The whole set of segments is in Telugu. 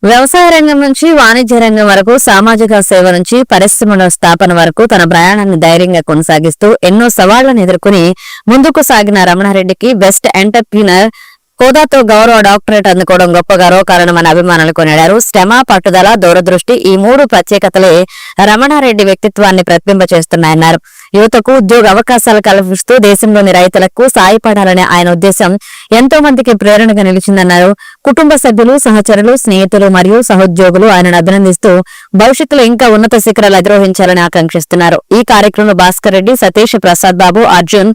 వ్యవసాయ రంగం నుంచి వాణిజ్య రంగం వరకు, సామాజిక సేవ నుంచి పరిశ్రమల స్థాపన వరకు తన ప్రయాణాన్ని ధైర్యంగా కొనసాగిస్తూ ఎన్నో సవాళ్లను ఎదుర్కొని ముందుకు సాగిన రమణారెడ్డికి బెస్ట్ ఎంటర్ప్రీనర్ హోదాతో గౌరవ డాక్టరేట్ అందుకోవడం గొప్ప గర్వకారణమని అభిమానులు కొనియాడారు. శ్రమ, పట్టుదల, దూరదృష్టి ఈ మూడు ప్రత్యేకతలే రమణారెడ్డి వ్యక్తిత్వాన్ని ప్రతిబింబిస్తున్నాయన్నారు. యువతకు ఉద్యోగ అవకాశాలు కల్పిస్తూ దేశంలోని రైతులకు సాయపడాలనే ఆయన ఉద్దేశం ఎంతో మందికి ప్రేరణగా నిలిచిందన్నారు. కుటుంబ సభ్యులు, సహచరులు, స్నేహితులు మరియు సహోద్యోగులు ఆయనను అభినందిస్తూ భవిష్యత్తులో ఇంకా ఉన్నత శిఖరాలు అధిరోహించాలని ఆకాంక్షిస్తున్నారు. ఈ కార్యక్రమంలో భాస్కర్ రెడ్డి, సతీష్, ప్రసాద్ బాబు, అర్జున్,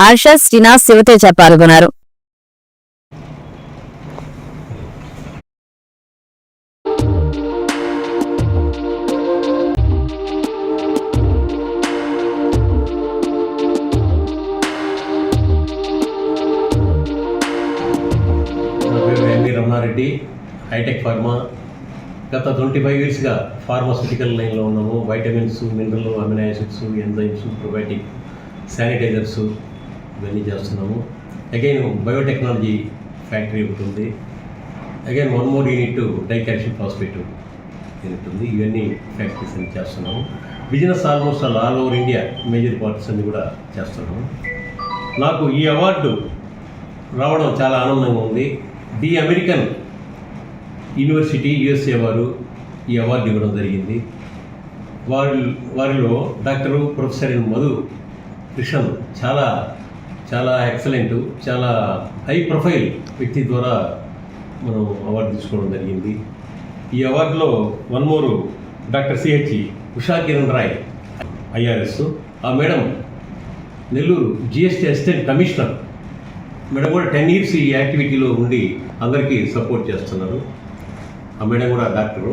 ఆర్షద్, శ్రీనాథ్, శివతేజ పాల్గొన్నారు. Ramanareddy, hitech pharma. గత 25 ఇయర్స్గా ఫార్మాస్యూటికల్ లైన్లో ఉన్నాము. Vitamins, mineral, amino acids, enzymes, probiotic, sanitizers ఇవన్నీ చేస్తున్నాము. అగైన్ బయోటెక్నాలజీ ఫ్యాక్టరీ ఒకటి ఉంది. Again 1 more unit dicalcium phosphate unit ఉంది. ఇవన్నీ ఫ్యాక్టరీస్ అన్ని చేస్తున్నాము. Business almost all over India major parts అన్ని కూడా చేస్తున్నాము. నాకు ఈ అవార్డు రావడం చాలా ఆనందంగా ఉంది. ది అమెరికన్ యూనివర్సిటీ USA వారు ఈ అవార్డు ఇవ్వడం జరిగింది. వారిలో డాక్టర్ ప్రొఫెసర్ మధు కృష్ణన్ చాలా చాలా ఎక్సలెంట్, చాలా హై ప్రొఫైల్ వ్యక్తి ద్వారా మనం అవార్డు తీసుకోవడం జరిగింది. ఈ అవార్డులో 1 more doctor CH Usha Kiran Rai IRS. ఆ madam Nellore GST assistant commissioner madam కూడా 10 years ఈ యాక్టివిటీలో ఉండి అందరికీ సపోర్ట్ చేస్తున్నారు. ఆ మేడం కూడా డాక్టరు.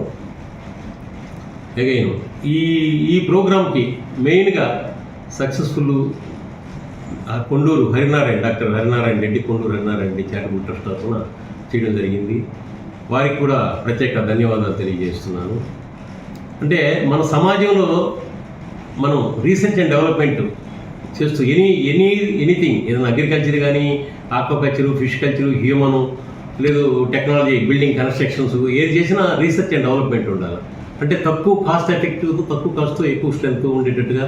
అగైన్ ఈ ప్రోగ్రామ్కి మెయిన్గా successful Konduru Harinarayana, doctor Harinarayana Reddy, Konduru Harinarayana Reddy charitable trust తరఫున చేయడం జరిగింది. వారికి కూడా ప్రత్యేక ధన్యవాదాలు తెలియజేస్తున్నాను. అంటే మన సమాజంలో మనం రీసెర్చ్ అండ్ డెవలప్మెంట్ చేస్తూ ఎనీథింగ్, ఏదైనా అగ్రికల్చర్ కానీ, ఆక్వాకల్చరు, ఫిష్ కల్చరు, హ్యూమను, లేదు టెక్నాలజీ, బిల్డింగ్ కన్స్ట్రక్షన్స్, ఏది చేసినా రీసెర్చ్ అండ్ డెవలప్మెంట్ ఉండాలి. అంటే తక్కువ కాస్ట్ ఎఫెక్టివ్, తక్కువ కాస్ట్తో ఎక్కువ స్ట్రెంత్ ఉండేటట్టుగా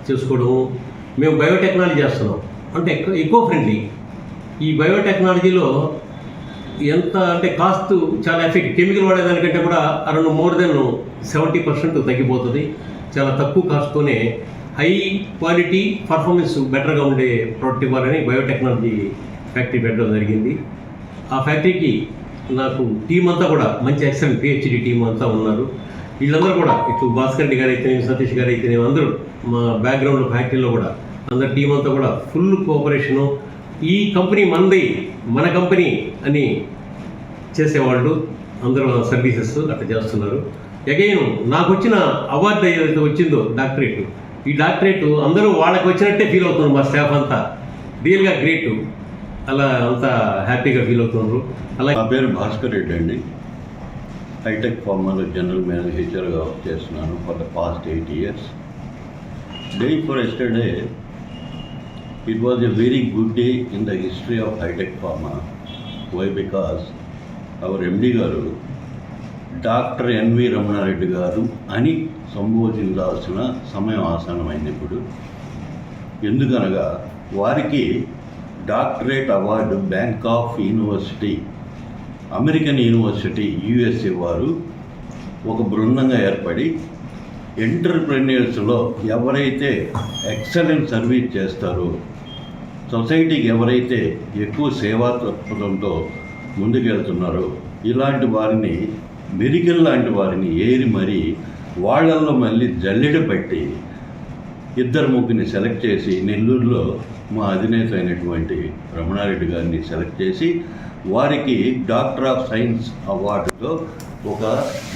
చేసుకోవడము. మేము బయోటెక్నాలజీ చేస్తున్నాం, అంటే ఎకో ఫ్రెండ్లీ. ఈ బయోటెక్నాలజీలో ఎంత అంటే కాస్ట్ చాలా ఎఫెక్ట్, కెమికల్ వాడేదానికంటే కూడా అరౌండ్ more than 70% తగ్గిపోతుంది. చాలా తక్కువ కాస్ట్తోనే హై క్వాలిటీ, పర్ఫార్మెన్స్ బెటర్గా ఉండే ప్రోడక్ట్ ఇవ్వాలని బయోటెక్నాలజీ ఫ్యాక్టరీ పెట్టడం జరిగింది. ఆ ఫ్యాక్టరీకి నాకు టీం అంతా కూడా మంచి ఎక్సలెంట్ PhD టీం అంతా ఉన్నారు. వీళ్ళందరూ కూడా ఇటు భాస్కర్ రెడ్డి గారు అయితేనేమి, సతీష్ గారు అయితేనేమి, అందరూ మా బ్యాక్గ్రౌండ్ ఫ్యాక్టరీలో కూడా అందరు టీం అంతా కూడా ఫుల్ కోఆపరేషను. ఈ కంపెనీ మనది, మన కంపెనీ అని చేసేవాళ్ళు అందరూ సర్వీసెస్ అట్లా చేస్తున్నారు. అగైన్ నాకు వచ్చిన అవార్డు ఏదైతే వచ్చిందో డాక్టరేట్, ఈ డాక్టరేట్ అందరూ వాళ్ళకి వచ్చినట్టే ఫీల్ అవుతున్నారు. మా స్టాఫ్ అంతా రియల్గా గ్రేట్, అలా అంతా హ్యాపీగా ఫీల్ అవుతున్నారు. అలా నా పేరు భాస్కర్ రెడ్డి అండి. హైటెక్ ఫార్మాలో జనరల్ మేనేజర్గా వర్క్ చేస్తున్నాను for the past 8 years. Day for yesterday it was a very good day in the history of hitech pharma. Why? Because our MD గారు డాక్టర్ NV రమణారెడ్డి గారు అని సంబోధించాల్సిన సమయం ఆసన్నమైంది ఇప్పుడు. ఎందుకనగా వారికి doctorate award Bangkok university, American university USA వారు ఒక బృందంగా ఏర్పడి ఎంటర్ప్రెన్యూర్స్లో ఎవరైతే ఎక్సలెంట్ సర్వీస్ చేస్తారో, సొసైటీకి ఎవరైతే ఎక్కువ సేవా తత్పరంతో ముందుకెళ్తున్నారో, ఇలాంటి వారిని, మెడికల్ లాంటి వారిని ఏరి మరీ వాళ్ళల్లో మళ్ళీ జల్లెడ పెట్టి 2-3 సెలెక్ట్ చేసి నెల్లూరులో మా అధినేత అయినటువంటి రమణారెడ్డి గారిని సెలెక్ట్ చేసి వారికి డాక్టర్ ఆఫ్ సైన్స్ అవార్డుతో ఒక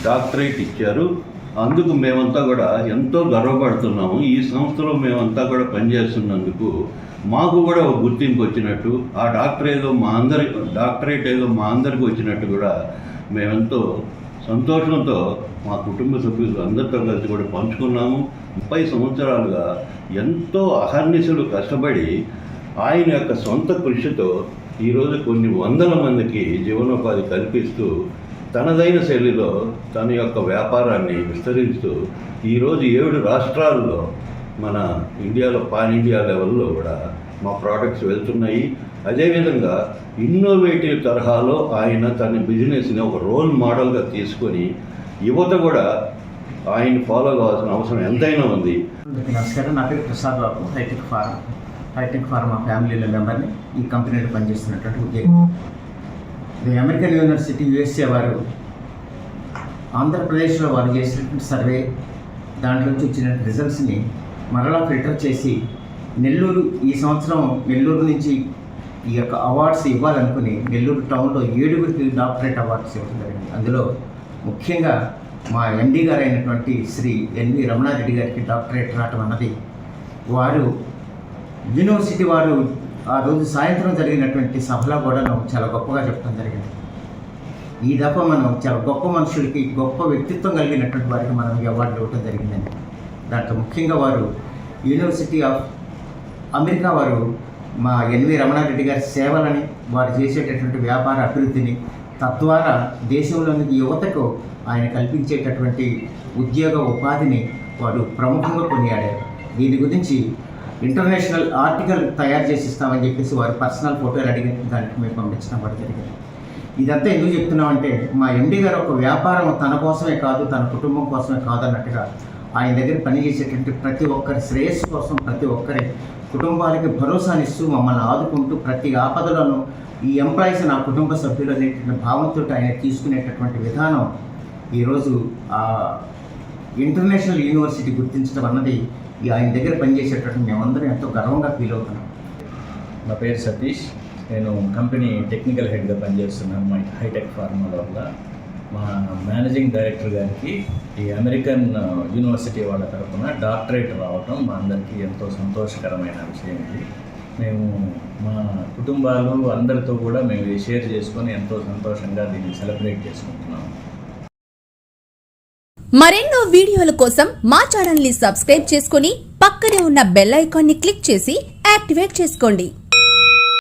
డాక్టరేట్ ఇచ్చారు. అందుకు మేమంతా కూడా ఎంతో గర్వపడుతున్నాము. ఈ సంస్థలో మేమంతా కూడా పనిచేస్తున్నందుకు మాకు కూడా ఒక గుర్తింపు వచ్చినట్టు, ఆ డాక్టరేట్ ఏదో మా అందరికి వచ్చినట్టు కూడా మేమెంతో సంతోషంతో మా కుటుంబ సభ్యులు అందరితో కలిసి కూడా పంచుకున్నాము. 30 సంవత్సరాలుగా ఎంతో అహర్నిశలు కష్టపడి ఆయన యొక్క సొంత కృషితో ఈరోజు కొన్ని వందల మందికి జీవనోపాధి కల్పిస్తూ తనదైన శైలిలో తన యొక్క వ్యాపారాన్ని విస్తరిస్తూ ఈరోజు 7 రాష్ట్రాల్లో మన ఇండియాలో పాన్ ఇండియా లెవెల్లో కూడా మా ప్రోడక్ట్స్ వెళ్తున్నాయి. అదేవిధంగా ఇన్నోవేటివ్ తరహాలో ఆయన తన బిజినెస్ని ఒక రోల్ మోడల్గా తీసుకొని యువత కూడా ఆయన ఫాలో కావాల్సిన అవసరం ఎంతైనా ఉంది. నమస్కారం, నా పేరు ప్రసాద్ బాబు. హైటెక్ ఫార్మా ఫ్యామిలీలో మెంబర్ని. ఈ కంపెనీలో పనిచేస్తున్నటువంటి ఉద్యోగం. ది అమెరికన్ యూనివర్సిటీ USA వారు ఆంధ్రప్రదేశ్లో వారు చేసినటువంటి సర్వే దాంట్లోంచి వచ్చిన రిజల్ట్స్ని మరలా ఫిల్టర్ చేసి నెల్లూరు ఈ సంవత్సరం నెల్లూరు నుంచి ఈ యొక్క అవార్డ్స్ ఇవ్వాలనుకుని నెల్లూరు టౌన్లో 7గురికి డాక్టరేట్ అవార్డ్స్ ఇవ్వడం జరిగింది. అందులో ముఖ్యంగా మా MD గారు అయినటువంటి శ్రీ NV రమణారెడ్డి గారికి డాక్టరేట్ రావటం అన్నది వారు యూనివర్సిటీ వారు ఆ రోజు సాయంత్రం జరిగినటువంటి సభలో కూడా చాలా గొప్పగా చెప్పడం జరిగింది. ఈ దఫా మనం చాలా గొప్ప మనుషులకి, గొప్ప వ్యక్తిత్వం కలిగినటువంటి వారికి మనం ఈ అవార్డులు ఇవ్వడం జరిగిందండి. దాంట్లో ముఖ్యంగా వారు యూనివర్సిటీ ఆఫ్ అమెరికా వారు మా NV రమణారెడ్డి గారి సేవలని, వారు చేసేటటువంటి వ్యాపార అభివృద్ధిని, తద్వారా దేశంలోని యువతకు ఆయన కల్పించేటటువంటి ఉద్యోగ ఉపాధిని వారు ప్రముఖంగా కొనియాడారు. దీని గురించి ఇంటర్నేషనల్ ఆర్టికల్ తయారు చేసి ఇస్తామని చెప్పేసి వారు పర్సనల్ ఫోటోలు అడిగిన దానికి మేము పంపించడం కూడా జరిగింది. ఇదంతా ఎందుకు చెప్తున్నామంటే మా MD గారు ఒక వ్యాపారం తన కోసమే కాదు, తన కుటుంబం కోసమే కాదు అన్నట్టుగా ఆయన దగ్గర పనిచేసేటువంటి ప్రతి ఒక్కరి శ్రేయస్సు కోసం, ప్రతి ఒక్కరి కుటుంబాలకి భరోసానిస్తూ మమ్మల్ని ఆదుకుంటూ ప్రతి ఆపదలను ఈ ఎంప్లాయీస్ నా కుటుంబ సభ్యులు అనేటువంటి భావంతో ఆయన తీసుకునేటటువంటి విధానం ఈరోజు ఇంటర్నేషనల్ యూనివర్సిటీ గుర్తించడం అన్నది ఆయన దగ్గర పనిచేసేటటువంటి మేమందరం ఎంతో గర్వంగా ఫీల్ అవుతున్నాం. నా పేరు సతీష్. నేను కంపెనీ టెక్నికల్ హెడ్గా పనిచేస్తున్నాను మా హైటెక్ ఫార్మాలో వల్ల. మా మేనేజింగ్ డైరెక్టర్ గారికి ఈ అమెరికన్ యూనివర్సిటీ వాళ్ళ తరఫున డాక్టరేట్ రావటం మా అందరికీ ఎంతో సంతోషకరమైన విషయం ఇది. మేము మా కుటుంబాలు అందరితో కూడా మేము ఇది షేర్ చేసుకొని ఎంతో సంతోషంగా దీన్ని సెలబ్రేట్ చేసుకుంటున్నాము. మరెన్నో వీడియోల కోసం మా ఛానల్ ని సబ్స్క్రైబ్ చేసుకుని పక్కనే ఉన్న బెల్ ఐకాన్ ని క్లిక్ చేసి యాక్టివేట్ చేసుకోండి.